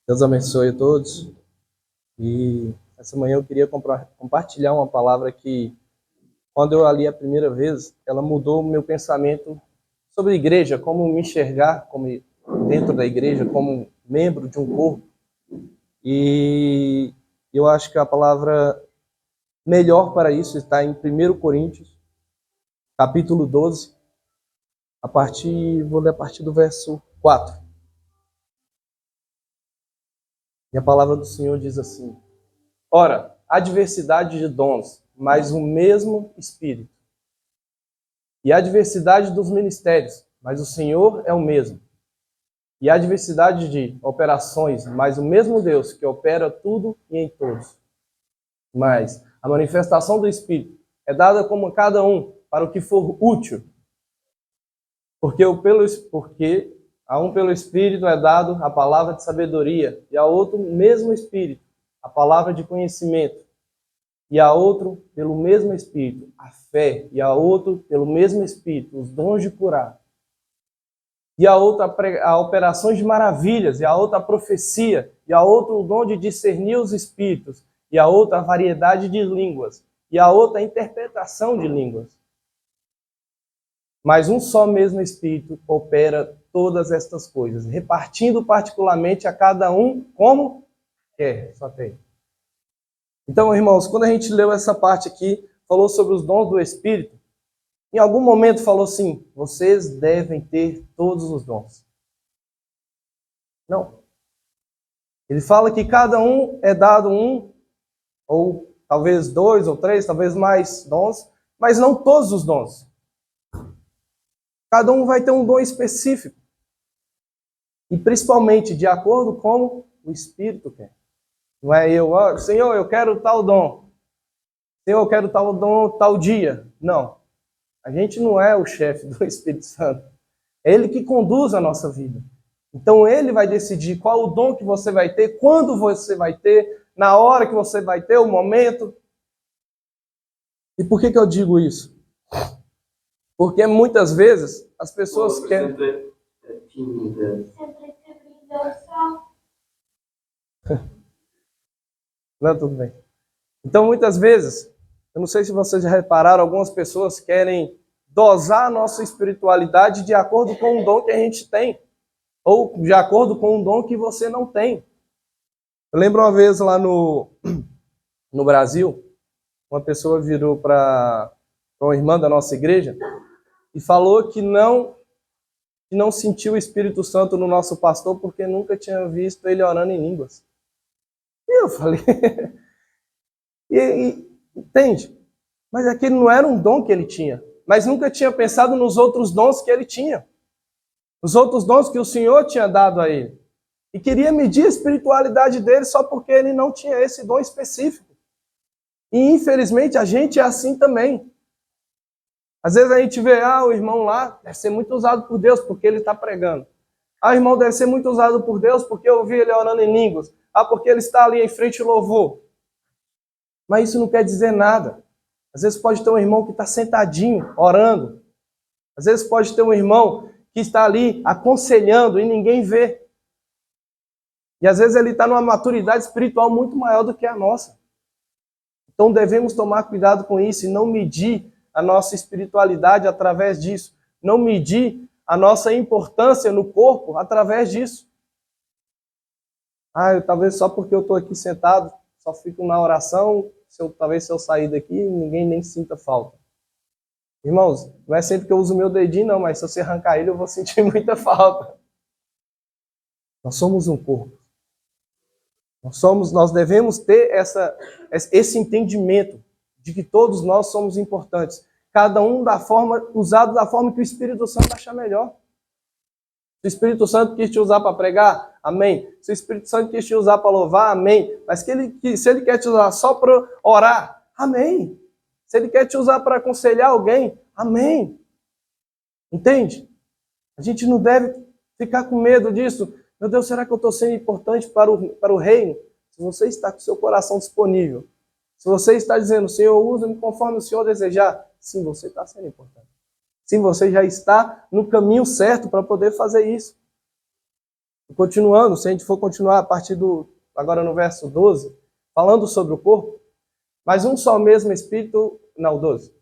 Deus abençoe a todos. E essa manhã eu queria compartilhar uma palavra que, quando eu a li a primeira vez, ela mudou o meu pensamento sobre a igreja, como me enxergar como dentro da igreja, como membro de um corpo. E eu acho que a palavra melhor para isso está em 1 Coríntios, capítulo 12, vou ler a partir do verso 4. E a palavra do Senhor diz assim: Ora, há diversidade de dons, mas o mesmo Espírito. E há diversidade dos ministérios, mas o Senhor é o mesmo. E há diversidade de operações, mas o mesmo Deus que opera tudo e em todos. Mas a manifestação do Espírito é dada como cada um para o que for útil. Porque a um pelo Espírito é dado a palavra de sabedoria, e a outro o mesmo Espírito, a palavra de conhecimento, e a outro pelo mesmo Espírito a fé, e a outro pelo mesmo Espírito os dons de curar, e a outra a operações de maravilhas, e a outra a profecia, e a outra o dom de discernir os espíritos, e a outra a variedade de línguas, e a outra a interpretação de línguas. Mas um só mesmo Espírito opera todas estas coisas, repartindo particularmente a cada um como quer. Só tem. Então, irmãos, quando a gente leu essa parte aqui, falou sobre os dons do Espírito, em algum momento falou assim: vocês devem ter todos os dons. Não. Ele fala que cada um é dado um, ou talvez dois ou três, talvez mais dons, mas não todos os dons. Cada um vai ter um dom específico. E principalmente de acordo com o Espírito quer. Não é Senhor, eu quero tal dom. Senhor, eu quero tal dom tal dia. Não. A gente não é o chefe do Espírito Santo. É Ele que conduz a nossa vida. Então Ele vai decidir qual o dom que você vai ter, quando você vai ter, na hora que você vai ter, o momento. E por que eu digo isso? Porque muitas vezes as pessoas querem... Não, tudo bem. Então, muitas vezes, eu não sei se vocês já repararam, algumas pessoas querem dosar a nossa espiritualidade de acordo com o dom que a gente tem, ou de acordo com o dom que você não tem. Eu lembro uma vez lá no Brasil, uma pessoa virou para uma irmã da nossa igreja e falou que não sentiu o Espírito Santo no nosso pastor porque nunca tinha visto ele orando em línguas. E eu falei... entende? Mas aquele não era um dom que ele tinha. Mas nunca tinha pensado nos outros dons que ele tinha. Os outros dons que o Senhor tinha dado a ele. E queria medir a espiritualidade dele só porque ele não tinha esse dom específico. E infelizmente a gente é assim também. Às vezes a gente vê, o irmão lá deve ser muito usado por Deus porque ele está pregando. O irmão deve ser muito usado por Deus porque eu ouvi ele orando em línguas. Porque ele está ali em frente ao louvor. Mas isso não quer dizer nada. Às vezes pode ter um irmão que está sentadinho, orando. Às vezes pode ter um irmão que está ali aconselhando e ninguém vê. E às vezes ele está numa maturidade espiritual muito maior do que a nossa. Então devemos tomar cuidado com isso e não medir a nossa espiritualidade através disso. Não medir a nossa importância no corpo através disso. Talvez só porque eu estou aqui sentado, só fico na oração, talvez se eu sair daqui, ninguém nem sinta falta. Irmãos, não é sempre que eu uso o meu dedinho, não, mas se você arrancar ele, eu vou sentir muita falta. Nós somos um corpo. Nós devemos ter esse entendimento de que todos nós somos importantes. Cada um usado da forma que o Espírito Santo achar melhor. Se o Espírito Santo quis te usar para pregar, amém. Se o Espírito Santo quis te usar para louvar, amém. Mas se ele quer te usar só para orar, amém. Se ele quer te usar para aconselhar alguém, amém. Entende? A gente não deve ficar com medo disso. Meu Deus, será que eu estou sendo importante para o reino? Se você está com o seu coração disponível, se você está dizendo, Senhor, usa-me conforme o Senhor desejar, sim, você está sendo importante. Sim, você já está no caminho certo para poder fazer isso. Continuando, se a gente for continuar a partir agora no verso 12, falando sobre o corpo, mas um só mesmo Espírito, não, 12.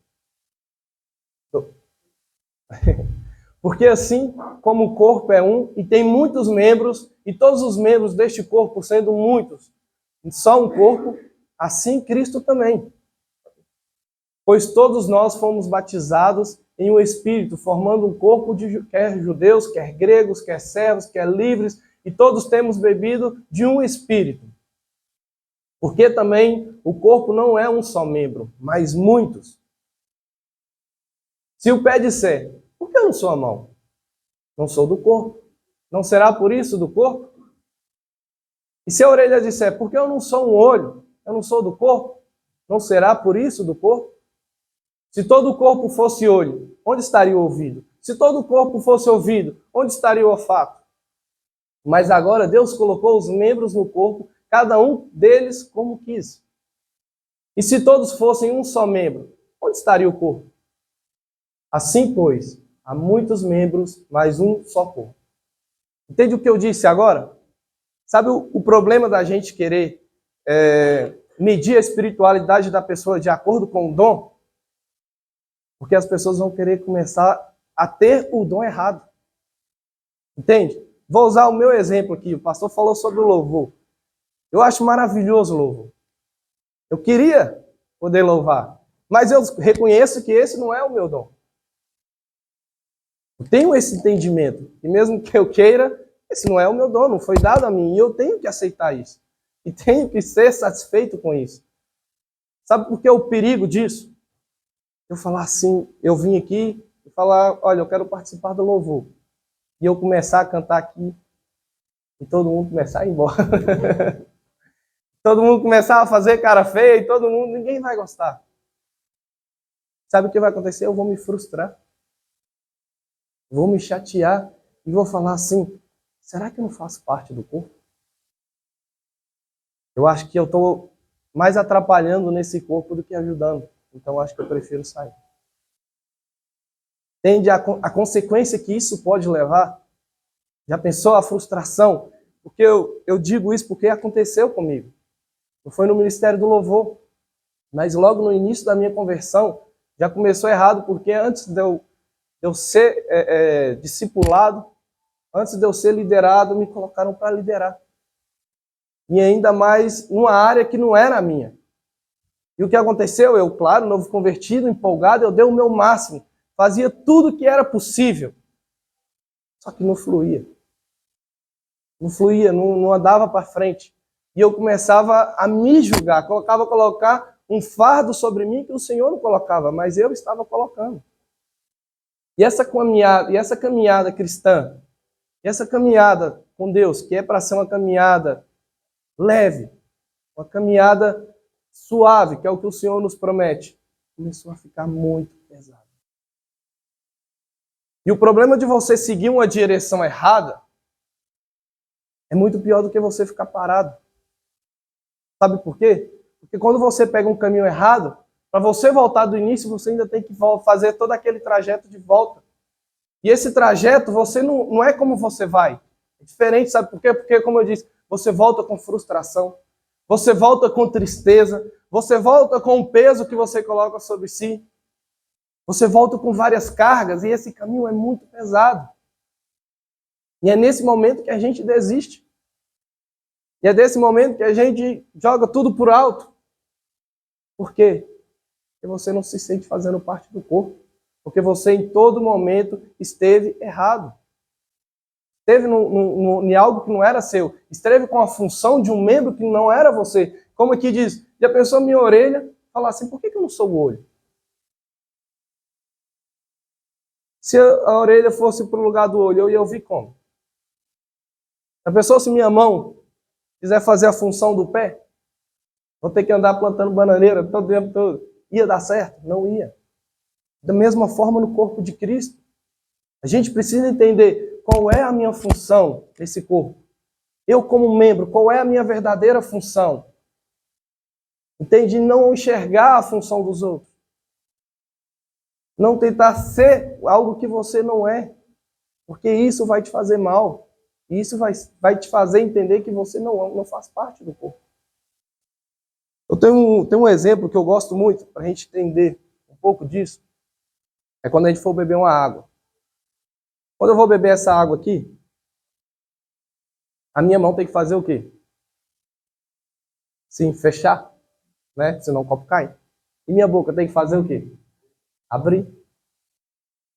Porque assim como o corpo é um e tem muitos membros, e todos os membros deste corpo, sendo muitos, só um corpo, assim Cristo também. Pois todos nós fomos batizados em um Espírito, formando um corpo de quer judeus, quer gregos, quer servos, quer livres, e todos temos bebido de um Espírito. Porque também o corpo não é um só membro, mas muitos. Se o pé disser, por que eu não sou a mão? Não sou do corpo. Não será por isso do corpo? E se a orelha disser, por que eu não sou um olho? Eu não sou do corpo? Não será por isso do corpo? Se todo o corpo fosse olho, onde estaria o ouvido? Se todo o corpo fosse ouvido, onde estaria o olfato? Mas agora Deus colocou os membros no corpo, cada um deles como quis. E se todos fossem um só membro, onde estaria o corpo? Assim, pois, há muitos membros, mas um só corpo. Entende o que eu disse agora? Sabe o problema da gente querer medir a espiritualidade da pessoa de acordo com o dom? Porque as pessoas vão querer começar a ter o dom errado. Entende? Vou usar o meu exemplo aqui. O pastor falou sobre o louvor. Eu acho maravilhoso o louvor. Eu queria poder louvar. Mas eu reconheço que esse não é o meu dom. Eu tenho esse entendimento. E mesmo que eu queira, esse não é o meu dom. Não foi dado a mim. E eu tenho que aceitar isso. E tenho que ser satisfeito com isso. Sabe por que o perigo disso? Eu falar assim, eu vim aqui e falar, olha, eu quero participar do louvor. E eu começar a cantar aqui e todo mundo começar a ir embora. Todo mundo começar a fazer cara feia e todo mundo, ninguém vai gostar. Sabe o que vai acontecer? Eu vou me frustrar. Vou me chatear e vou falar assim, será que eu não faço parte do corpo? Eu acho que eu estou mais atrapalhando nesse corpo do que ajudando. Então acho que eu prefiro sair. Entende a consequência que isso pode levar? Já pensou a frustração? Porque eu digo isso porque aconteceu comigo. Não foi no Ministério do Louvor, mas logo no início da minha conversão, já começou errado, porque antes de eu ser discipulado, antes de eu ser liderado, me colocaram para liderar. E ainda mais numa área que não era a minha. E o que aconteceu? Eu, claro, novo convertido, empolgado, eu dei o meu máximo. Fazia tudo que era possível. Só que não fluía. Não fluía, não andava para frente. E eu começava a me julgar, colocar um fardo sobre mim que o Senhor não colocava, mas eu estava colocando. E essa caminhada cristã, essa caminhada com Deus, que é para ser uma caminhada leve, uma caminhada suave, que é o que o Senhor nos promete, começou a ficar muito pesado. E o problema de você seguir uma direção errada é muito pior do que você ficar parado. Sabe por quê? Porque quando você pega um caminho errado, para você voltar do início, você ainda tem que fazer todo aquele trajeto de volta. E esse trajeto, você não é como você vai. É diferente, sabe por quê? Porque, como eu disse, você volta com frustração, você volta com tristeza, você volta com o peso que você coloca sobre si, você volta com várias cargas, e esse caminho é muito pesado. E é nesse momento que a gente desiste. E é nesse momento que a gente joga tudo por alto. Por quê? Porque você não se sente fazendo parte do corpo. Porque você, em todo momento, esteve errado. Esteve em algo que não era seu. Esteve com a função de um membro que não era você. Como aqui diz, já pensou minha orelha? Falar assim, por que eu não sou o olho? Se a orelha fosse para o lugar do olho, eu ia ouvir como? Já pensou se minha mão quiser fazer a função do pé? Vou ter que andar plantando bananeira todo o tempo todo. Ia dar certo? Não ia. Da mesma forma no corpo de Cristo. A gente precisa entender qual é a minha função nesse corpo. Eu como membro, qual é a minha verdadeira função? Entende? Não enxergar a função dos outros. Não tentar ser algo que você não é. Porque isso vai te fazer mal. E isso vai te fazer entender que você não faz parte do corpo. Eu tenho um exemplo que eu gosto muito, para a gente entender um pouco disso. É quando a gente for beber uma água. Quando eu vou beber essa água aqui, a minha mão tem que fazer o quê? Sim, fechar, né? Senão o copo cai. E minha boca tem que fazer o quê? Abrir.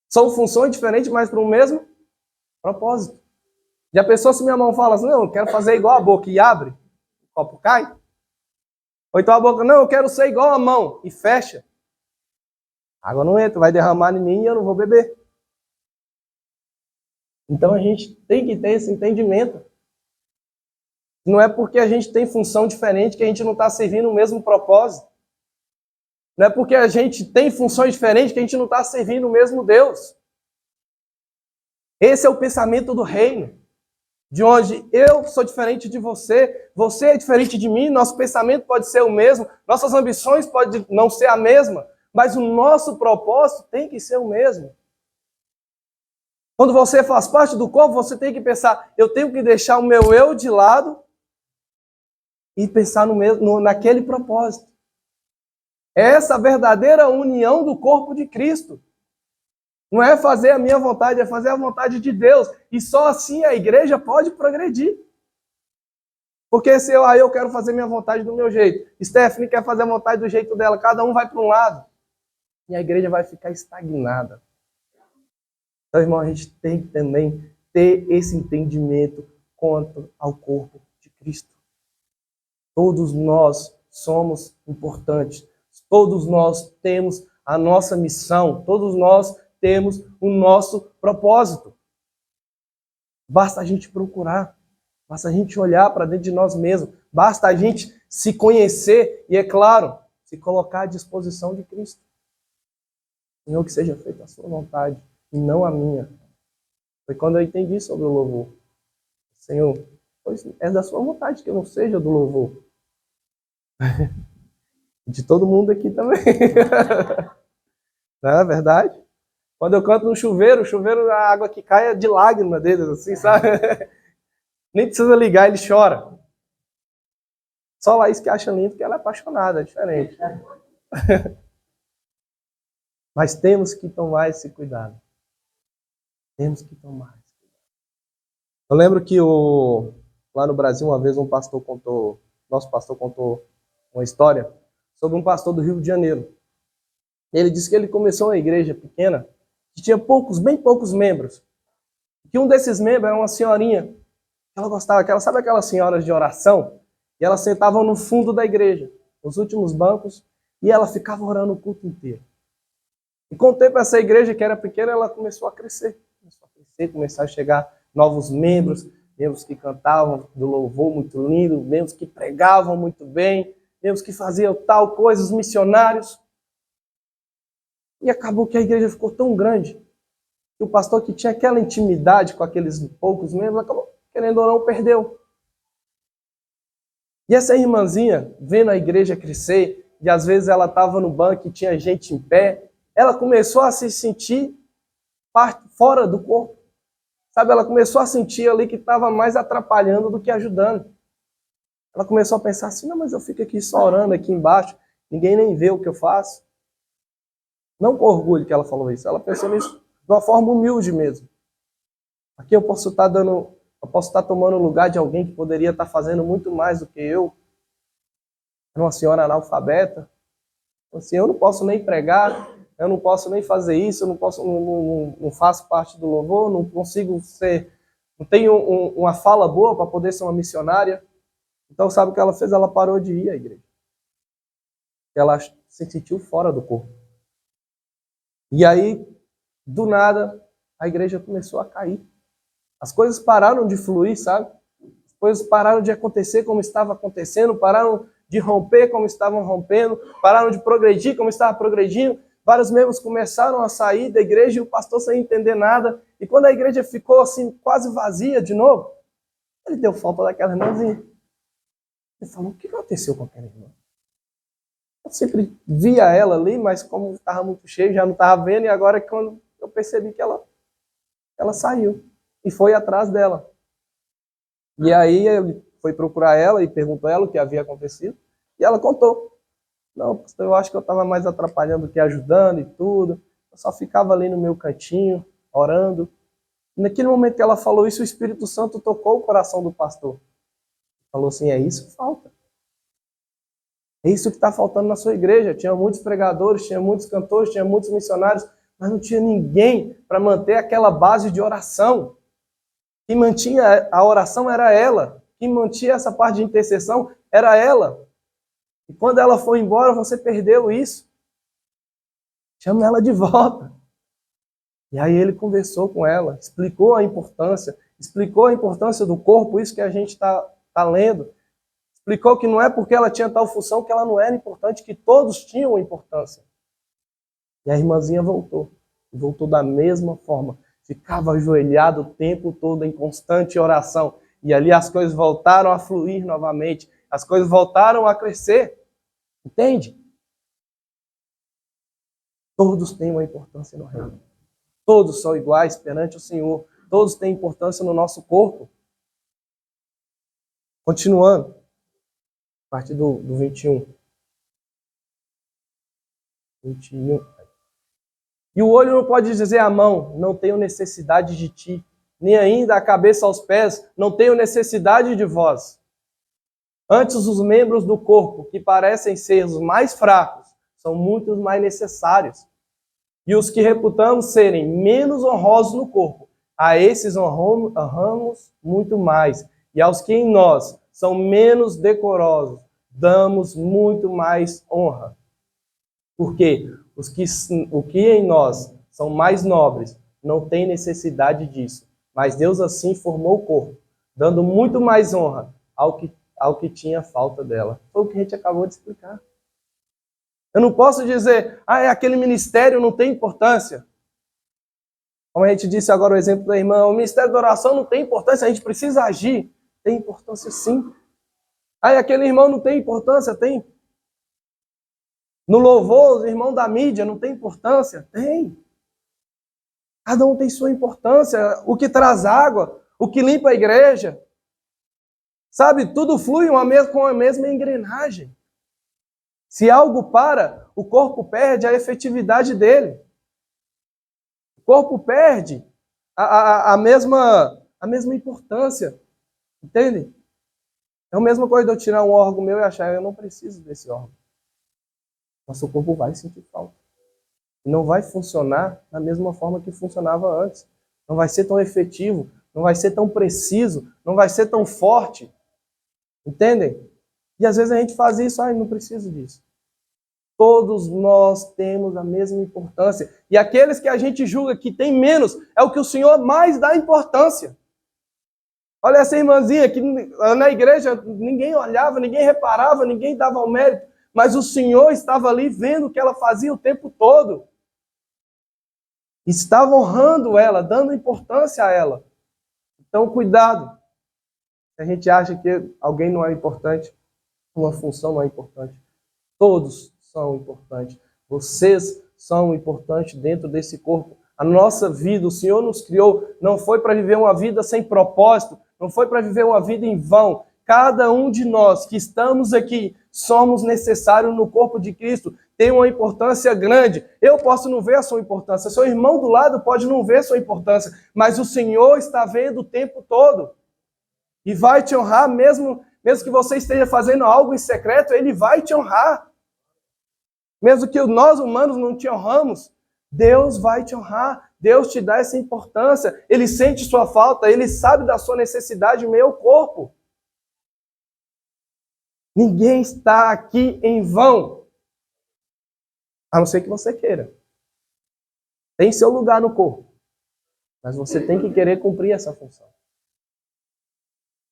São funções diferentes, mas para o mesmo propósito. Já pensou se minha mão fala assim, não, eu quero fazer igual a boca e abre, o copo cai? Ou então a boca, não, eu quero ser igual a mão e fecha. A água não entra, vai derramar em mim e eu não vou beber. Então a gente tem que ter esse entendimento. Não é porque a gente tem função diferente que a gente não está servindo o mesmo propósito. Não é porque a gente tem funções diferentes que a gente não está servindo o mesmo Deus. Esse é o pensamento do reino. De onde eu sou diferente de você, você é diferente de mim, nosso pensamento pode ser o mesmo, nossas ambições podem não ser a mesma, mas o nosso propósito tem que ser o mesmo. Quando você faz parte do corpo, você tem que pensar, eu tenho que deixar o meu eu de lado e pensar naquele propósito. É essa verdadeira união do corpo de Cristo. Não é fazer a minha vontade, é fazer a vontade de Deus. E só assim a igreja pode progredir. Porque se eu quero fazer minha vontade do meu jeito, Stephanie quer fazer a vontade do jeito dela, cada um vai para um lado. E a igreja vai ficar estagnada. Então, irmão, a gente tem que também ter esse entendimento quanto ao corpo de Cristo. Todos nós somos importantes. Todos nós temos a nossa missão. Todos nós temos o nosso propósito. Basta a gente procurar. Basta a gente olhar para dentro de nós mesmos. Basta a gente se conhecer e, é claro, se colocar à disposição de Cristo. Senhor, que seja feita a sua vontade e não a minha. Foi quando eu entendi sobre o louvor. Senhor, pois é da sua vontade que eu não seja do louvor. De todo mundo aqui também. Não é verdade? Quando eu canto no chuveiro, a água que cai é de lágrima deles, assim, sabe? Nem precisa ligar, ele chora. Só a Laís que acha lindo, porque ela é apaixonada, é diferente. Mas temos que tomar esse cuidado. Temos que tomar esse cuidado. Eu lembro que lá no Brasil, uma vez, nosso pastor contou uma história sobre um pastor do Rio de Janeiro. Ele disse que ele começou uma igreja pequena, que tinha bem poucos membros. Que um desses membros era uma senhorinha. Ela gostava, sabe aquelas senhoras de oração? E elas sentavam no fundo da igreja, nos últimos bancos, e ela ficava orando o culto inteiro. E com o tempo, essa igreja que era pequena, ela começou a crescer. Começou a chegar novos membros que cantavam do louvor muito lindo, membros que pregavam muito bem, membros que faziam tal coisa, os missionários. E acabou que a igreja ficou tão grande que o pastor que tinha aquela intimidade com aqueles poucos membros, acabou, querendo ou não, perdeu. E essa irmãzinha, vendo a igreja crescer, e às vezes ela estava no banco e tinha gente em pé, ela começou a se sentir fora do corpo. Sabe, ela começou a sentir ali que estava mais atrapalhando do que ajudando. Ela começou a pensar assim, não, mas eu fico aqui só orando aqui embaixo, ninguém nem vê o que eu faço. Não com orgulho que ela falou isso, ela pensou nisso de uma forma humilde mesmo. Aqui eu posso estar tomando o lugar de alguém que poderia estar fazendo muito mais do que eu. Uma senhora analfabeta. Assim, eu não posso nem pregar, eu não posso nem fazer isso, eu não faço parte do louvor, não consigo ser, não tenho uma fala boa para poder ser uma missionária. Então, sabe o que ela fez? Ela parou de ir à igreja. Ela se sentiu fora do corpo. E aí, do nada, a igreja começou a cair. As coisas pararam de fluir, sabe? As coisas pararam de acontecer como estava acontecendo, pararam de romper como estavam rompendo, pararam de progredir como estava progredindo. Vários membros começaram a sair da igreja e o pastor sem entender nada. E quando a igreja ficou assim, quase vazia de novo, ele deu falta daquela irmãzinha. Ele falou, o que aconteceu com aquela irmã? Eu sempre via ela ali, mas como estava muito cheio, já não estava vendo, e agora quando eu percebi que ela saiu e foi atrás dela. E aí ele foi procurar ela e perguntou a ela o que havia acontecido. E ela contou. Não, pastor, eu acho que eu estava mais atrapalhando do que ajudando e tudo. Eu só ficava ali no meu cantinho, orando. E naquele momento que ela falou isso, o Espírito Santo tocou o coração do pastor. Falou assim, é isso que falta. É isso que está faltando na sua igreja. Tinha muitos pregadores, tinha muitos cantores, tinha muitos missionários, mas não tinha ninguém para manter aquela base de oração. Quem mantinha a oração era ela. Quem mantinha essa parte de intercessão era ela. E quando ela foi embora, você perdeu isso. Chama ela de volta. E aí ele conversou com ela, explicou a importância do corpo, isso que a gente está lendo. Explicou que não é porque ela tinha tal função que ela não era importante, que todos tinham importância. E a irmãzinha voltou. E voltou da mesma forma. Ficava ajoelhado o tempo todo em constante oração. E ali as coisas voltaram a fluir novamente. As coisas voltaram a crescer. Entende? Todos têm uma importância no reino. Todos são iguais perante o Senhor. Todos têm importância no nosso corpo. Continuando. A partir do 21. 21. E o olho não pode dizer à mão, não tenho necessidade de ti. Nem ainda a cabeça aos pés, não tenho necessidade de vós. Antes, os membros do corpo, que parecem ser os mais fracos, são muito mais necessários. E os que reputamos serem menos honrosos no corpo, a esses honramos muito mais. E aos que em nós são menos decorosos, damos muito mais honra. Porque o que em nós são mais nobres não têm necessidade disso. Mas Deus assim formou o corpo, dando muito mais honra ao que tinha falta dela. Foi o que a gente acabou de explicar. Eu não posso dizer, aquele ministério não tem importância. Como a gente disse agora o exemplo da irmã, o ministério da oração não tem importância, a gente precisa agir. Tem importância sim. Aquele irmão não tem importância? Tem. No louvor, os irmãos da mídia não tem importância? Tem. Cada um tem sua importância. O que traz água, o que limpa a igreja. Sabe, tudo flui com a mesma engrenagem. Se algo para, o corpo perde a efetividade dele. O corpo perde a mesma importância. Entende? É a mesma coisa de eu tirar um órgão meu e achar eu não preciso desse órgão. Nosso corpo vai sentir falta. E não vai funcionar da mesma forma que funcionava antes. Não vai ser tão efetivo, não vai ser tão preciso, não vai ser tão forte. Entendem? E às vezes a gente faz isso, não preciso disso. Todos nós temos a mesma importância. E aqueles que a gente julga que tem menos, é o que o Senhor mais dá importância. Olha essa irmãzinha que na igreja ninguém olhava, ninguém reparava, ninguém dava o mérito. Mas o Senhor estava ali vendo o que ela fazia o tempo todo. Estava honrando ela, dando importância a ela. Então, cuidado. Se a gente acha que alguém não é importante, uma função não é importante. Todos são importantes. Vocês são importantes dentro desse corpo. A nossa vida, o Senhor nos criou, não foi para viver uma vida sem propósito, não foi para viver uma vida em vão. Cada um de nós que estamos aqui somos necessários no corpo de Cristo, tem uma importância grande. Eu posso não ver a sua importância, seu irmão do lado pode não ver a sua importância, mas o Senhor está vendo o tempo todo. E vai te honrar, mesmo que você esteja fazendo algo em secreto, Ele vai te honrar. Mesmo que nós humanos não te honramos, Deus vai te honrar. Deus te dá essa importância. Ele sente sua falta, Ele sabe da sua necessidade no meu corpo. Ninguém está aqui em vão. A não ser que você queira. Tem seu lugar no corpo. Mas você tem que querer cumprir essa função.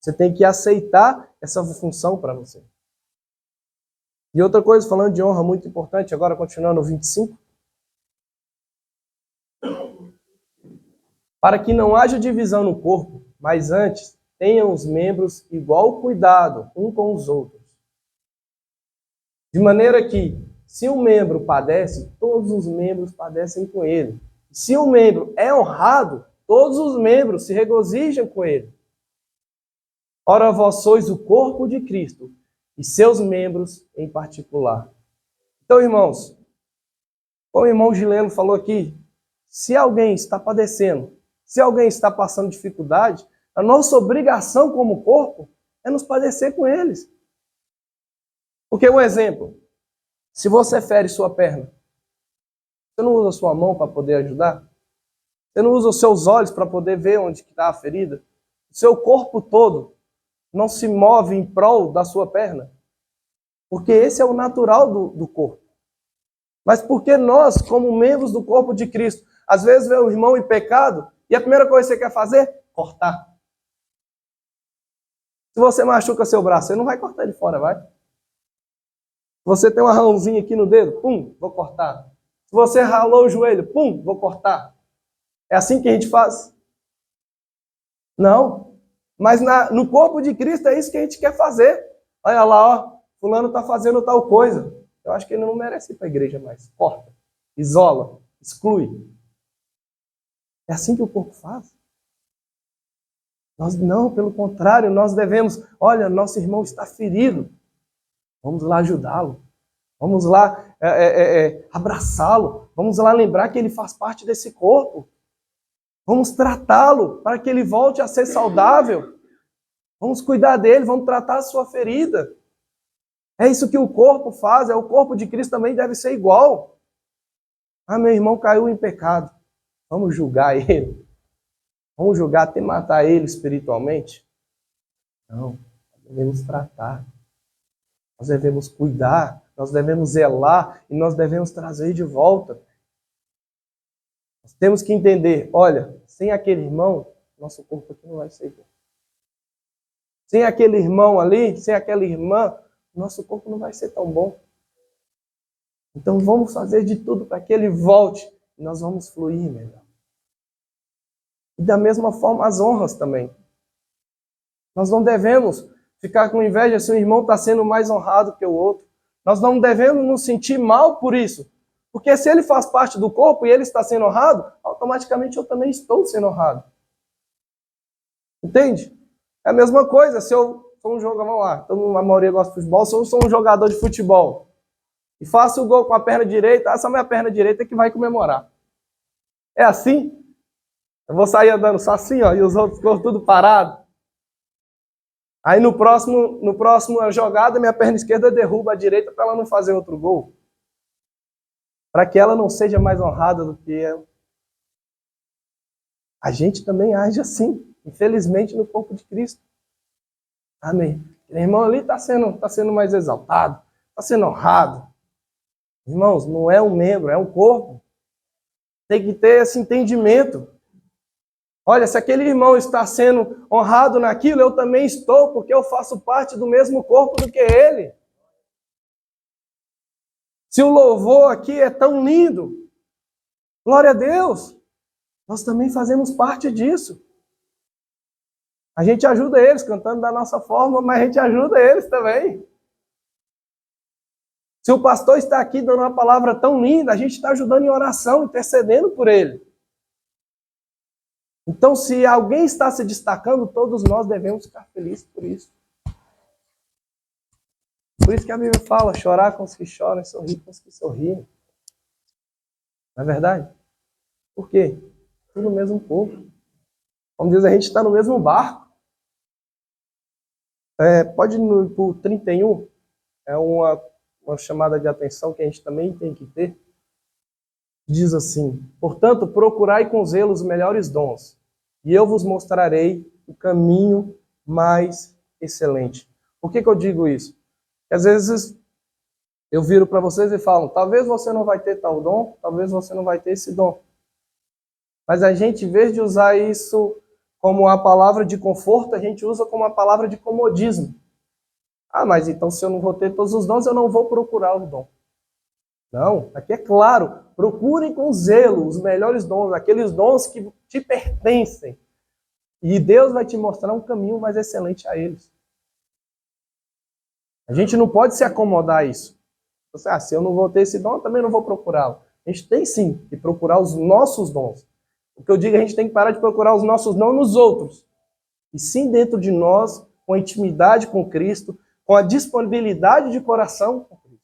Você tem que aceitar essa função para você. E outra coisa, falando de honra muito importante, agora continuando no 25. Para que não haja divisão no corpo, mas antes tenham os membros igual cuidado um com os outros. De maneira que, se um membro padece, todos os membros padecem com ele. Se um membro é honrado, todos os membros se regozijam com ele. Ora, vós sois o corpo de Cristo e seus membros em particular. Então, irmãos, como o irmão Gileno falou aqui, se alguém está padecendo, se alguém está passando dificuldade, a nossa obrigação como corpo é nos padecer com eles. Porque, um exemplo, se você fere sua perna, você não usa a sua mão para poder ajudar? Você não usa os seus olhos para poder ver onde está a ferida? O seu corpo todo não se move em prol da sua perna? Porque esse é o natural do corpo. Mas porque nós, como membros do corpo de Cristo, às vezes vê o irmão em pecado e a primeira coisa que você quer fazer? Cortar. Se você machuca seu braço, você não vai cortar ele fora, vai? Se você tem um arranhãozinho aqui no dedo, pum, vou cortar. Se você ralou o joelho, pum, vou cortar. É assim que a gente faz? Não. Mas no corpo de Cristo é isso que a gente quer fazer. Olha lá, ó, fulano está fazendo tal coisa. Eu acho que ele não merece ir para a igreja mais. Corta, isola, exclui. É assim que o corpo faz. Nós não, pelo contrário, nós devemos, olha, nosso irmão está ferido. Vamos lá ajudá-lo. Vamos lá abraçá-lo. Vamos lá lembrar que ele faz parte desse corpo. Vamos tratá-lo para que ele volte a ser saudável. Vamos cuidar dele, vamos tratar a sua ferida. É isso que o corpo faz, o corpo de Cristo também deve ser igual. Ah, meu irmão caiu em pecado. Vamos julgar ele. Vamos julgar até matar ele espiritualmente? Não, nós devemos tratar. Nós devemos cuidar, nós devemos zelar e nós devemos trazer de volta. Nós temos que entender, olha, sem aquele irmão, nosso corpo aqui não vai ser igual. Sem aquele irmão ali, sem aquela irmã, nosso corpo não vai ser tão bom. Então vamos fazer de tudo para que ele volte e nós vamos fluir melhor. E da mesma forma as honras também. Nós não devemos ficar com inveja se o irmão está sendo mais honrado que o outro. Nós não devemos nos sentir mal por isso. Porque se ele faz parte do corpo e ele está sendo honrado, automaticamente eu também estou sendo honrado. Entende? É a mesma coisa se eu sou um jogador, vamos lá, então a maioria gosta de futebol, se eu sou um jogador de futebol e faço o gol com a perna direita, essa minha perna direita é que vai comemorar. É assim? Eu vou sair andando só assim, ó, e os outros ficam tudo parado. Aí no próximo jogada, minha perna esquerda derruba a direita para ela não fazer outro gol. Para que ela não seja mais honrada do que eu. A gente também age assim, infelizmente, no corpo de Cristo. Amém. O irmão ali está sendo mais exaltado, está sendo honrado. Irmãos, não é um membro, é um corpo. Tem que ter esse entendimento. Olha, se aquele irmão está sendo honrado naquilo, eu também estou, porque eu faço parte do mesmo corpo do que ele. Se o louvor aqui é tão lindo, glória a Deus, nós também fazemos parte disso. A gente ajuda eles cantando da nossa forma, mas a gente ajuda eles também. Se o pastor está aqui dando uma palavra tão linda, a gente está ajudando em oração, intercedendo por ele. Então, se alguém está se destacando, todos nós devemos ficar felizes por isso. Por isso que a Bíblia fala, chorar com os que choram e sorrir com os que sorriem. Não é verdade? Por quê? Tudo no mesmo povo. Como diz, a gente está no mesmo barco. Pode ir para o 31, é uma chamada de atenção que a gente também tem que ter. Diz assim, portanto, procurai com zelo os melhores dons, e eu vos mostrarei o caminho mais excelente. Por que eu digo isso? Porque às vezes eu viro para vocês e falo, talvez você não vai ter tal dom, talvez você não vai ter esse dom. Mas a gente, em vez de usar isso como uma palavra de conforto, a gente usa como uma palavra de comodismo. Ah, mas então se eu não vou ter todos os dons, eu não vou procurar o dom. Não, aqui é claro, procurem com zelo os melhores dons, aqueles dons que te pertencem. E Deus vai te mostrar um caminho mais excelente a eles. A gente não pode se acomodar a isso. Se eu não vou ter esse dom, eu também não vou procurá-lo. A gente tem sim que procurar os nossos dons. O que eu digo, a gente tem que parar de procurar os nossos dons nos outros. E sim dentro de nós, com a intimidade com Cristo, com a disponibilidade de coração com Cristo.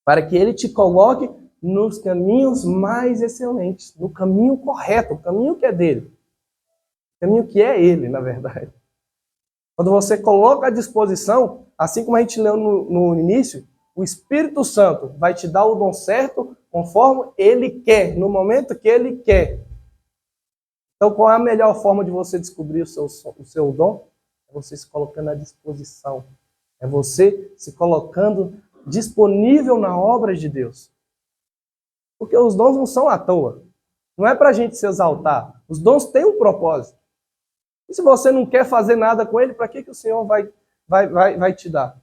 Para que Ele te coloque nos caminhos mais excelentes, no caminho correto, o caminho que é dele. O caminho que é Ele, na verdade. Quando você coloca à disposição, assim como a gente leu no início, o Espírito Santo vai te dar o dom certo conforme Ele quer, no momento que Ele quer. Então, qual é a melhor forma de você descobrir o seu dom? É você se colocando à disposição. É você se colocando disponível na obra de Deus. Porque os dons não são à toa. Não é para a gente se exaltar. Os dons têm um propósito. E se você não quer fazer nada com ele, para que o Senhor vai te dar?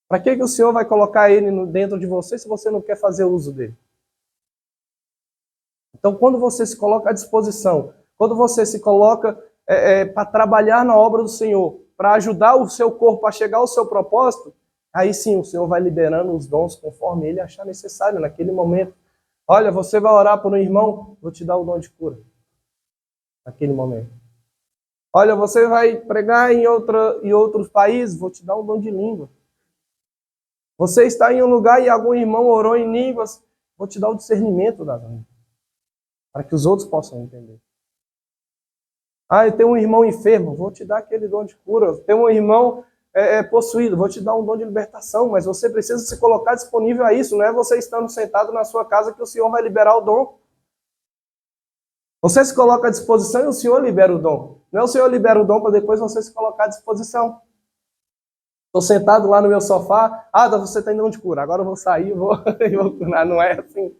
Para que o Senhor vai colocar ele dentro de você se você não quer fazer uso dele? Então, quando você se coloca à disposição, quando você se coloca para trabalhar na obra do Senhor, para ajudar o seu corpo a chegar ao seu propósito, aí sim o Senhor vai liberando os dons conforme Ele achar necessário naquele momento. Olha, você vai orar por um irmão, vou te dar o dom de cura. Naquele momento. Olha, você vai pregar em outros países, vou te dar um dom de língua. Você está em um lugar e algum irmão orou em línguas, vou te dar o discernimento das línguas. Para que os outros possam entender. Ah, eu tenho um irmão enfermo, vou te dar aquele dom de cura. Eu tenho um irmão possuído, vou te dar um dom de libertação, mas você precisa se colocar disponível a isso, não é você estando sentado na sua casa que o Senhor vai liberar o dom. Você se coloca à disposição e o Senhor libera o dom. Não é o Senhor libera o dom para depois você se colocar à disposição. Estou sentado lá no meu sofá, você tem dom de cura, agora eu vou sair e vou curar. Não é assim.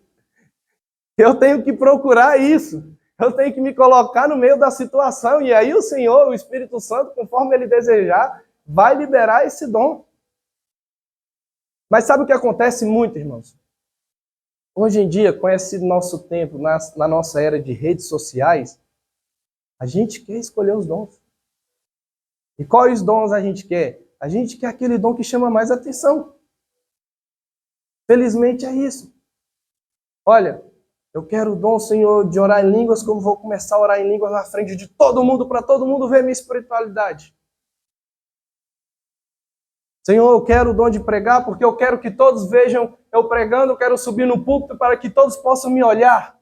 Eu tenho que procurar isso. Eu tenho que me colocar no meio da situação. E aí o Senhor, o Espírito Santo, conforme Ele desejar, vai liberar esse dom. Mas sabe o que acontece muito, irmãos? Hoje em dia, com esse nosso tempo, na nossa era de redes sociais, a gente quer escolher os dons. E quais dons a gente quer? A gente quer aquele dom que chama mais atenção. Felizmente é isso. Olha, eu quero o dom, Senhor, de orar em línguas, como vou começar a orar em línguas na frente de todo mundo, para todo mundo ver minha espiritualidade. Senhor, eu quero o dom de pregar, porque eu quero que todos vejam eu pregando, eu quero subir no púlpito para que todos possam me olhar.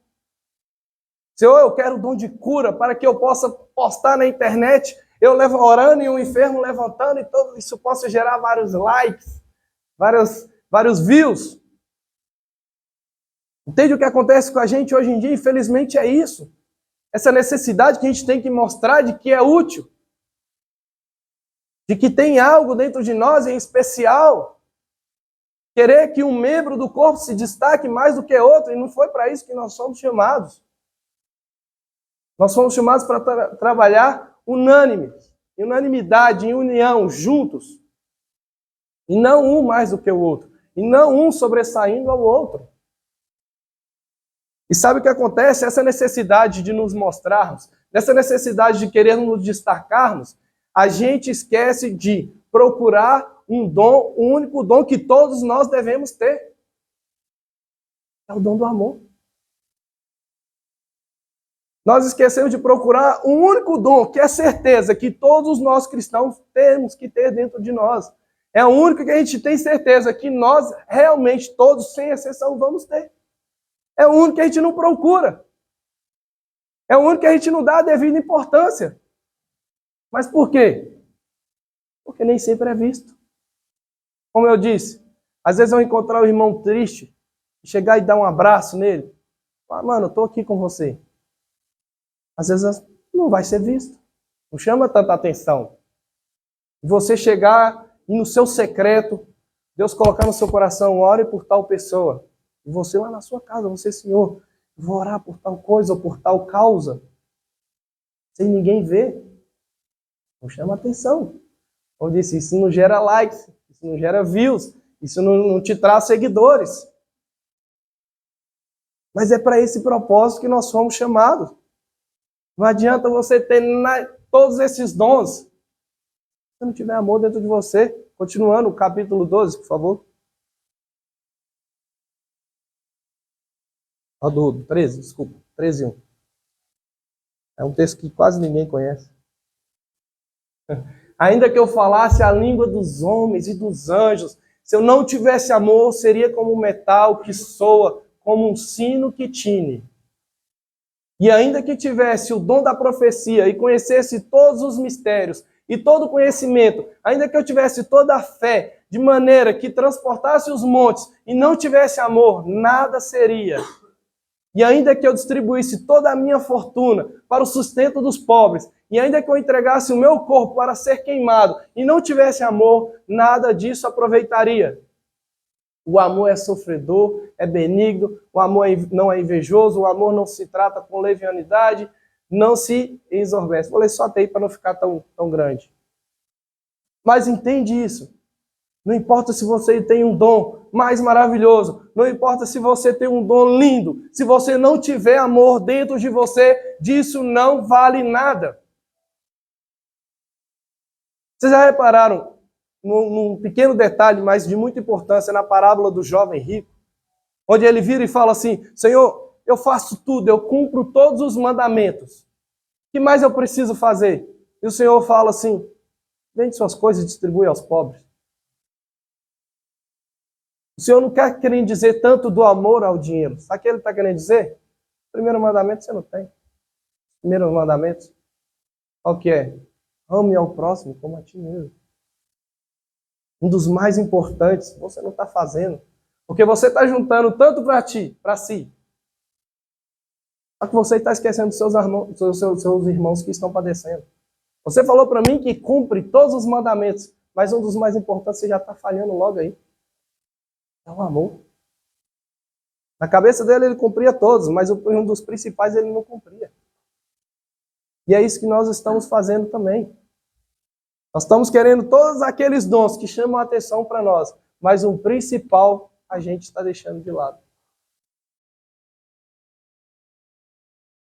Senhor, eu quero o dom de cura, para que eu possa postar na internet, eu orando e um enfermo levantando, e tudo isso possa gerar vários likes, vários views. Entende o que acontece com a gente hoje em dia? Infelizmente é isso. Essa necessidade que a gente tem que mostrar de que é útil. De que tem algo dentro de nós em especial. Querer que um membro do corpo se destaque mais do que outro. E não foi para isso que nós somos chamados. Nós somos chamados para trabalhar unânimes. Em unanimidade, em união, juntos. E não um mais do que o outro. E não um sobressaindo ao outro. E sabe o que acontece? Essa necessidade de nos mostrarmos, essa necessidade de querer nos destacarmos, a gente esquece de procurar um dom, um único dom que todos nós devemos ter. É o dom do amor. Nós esquecemos de procurar um único dom, que é certeza que todos nós cristãos temos que ter dentro de nós. É o único que a gente tem certeza que nós realmente, todos, sem exceção, vamos ter. É o único que a gente não procura. É o único que a gente não dá a devida importância. Mas por quê? Porque nem sempre é visto. Como eu disse, às vezes eu encontrar o irmão triste, chegar e dar um abraço nele. Falar, mano, eu estou aqui com você. Às vezes não vai ser visto. Não chama tanta atenção. Você chegar e no seu secreto, Deus colocar no seu coração, ore por tal pessoa. E você lá na sua casa, você, Senhor, vou orar por tal coisa ou por tal causa. Sem ninguém ver. Não chama atenção. Como eu disse, isso não gera likes, isso não gera views, isso não te traz seguidores. Mas é para esse propósito que nós fomos chamados. Não adianta você ter todos esses dons se não tiver amor dentro de você. Continuando, capítulo 12, por favor. Do 13, desculpa. 13:1. É um texto que quase ninguém conhece. Ainda que eu falasse a língua dos homens e dos anjos, se eu não tivesse amor, seria como um metal que soa, como um sino que tine. E ainda que tivesse o dom da profecia e conhecesse todos os mistérios e todo o conhecimento, ainda que eu tivesse toda a fé, de maneira que transportasse os montes e não tivesse amor, nada seria. E ainda que eu distribuísse toda a minha fortuna para o sustento dos pobres, e ainda que eu entregasse o meu corpo para ser queimado e não tivesse amor, nada disso aproveitaria. O amor é sofredor, é benigno, o amor não é invejoso, o amor não se trata com levianidade, não se ensoberbece. Vou ler só até aí para não ficar tão grande. Mas entende isso. Não importa se você tem um dom mais maravilhoso, não importa se você tem um dom lindo, se você não tiver amor dentro de você, disso não vale nada. Vocês já repararam num pequeno detalhe, mas de muita importância, na parábola do jovem rico, onde ele vira e fala assim: Senhor, eu faço tudo, eu cumpro todos os mandamentos. O que mais eu preciso fazer? E o Senhor fala assim: vende suas coisas e distribui aos pobres. O Senhor não quer querendo dizer tanto do amor ao dinheiro. Sabe o que ele está querendo dizer? O primeiro mandamento você não tem. Primeiro mandamento, qual que é? Ame ao próximo como a ti mesmo. Um dos mais importantes, você não está fazendo. Porque você está juntando tanto para ti, para si. Só que você está esquecendo dos seus irmãos que estão padecendo. Você falou para mim que cumpre todos os mandamentos, mas um dos mais importantes você já está falhando logo aí. É o amor. Na cabeça dele ele cumpria todos, mas um dos principais ele não cumpria. E é isso que nós estamos fazendo também. Nós estamos querendo todos aqueles dons que chamam a atenção para nós, mas o principal a gente está deixando de lado.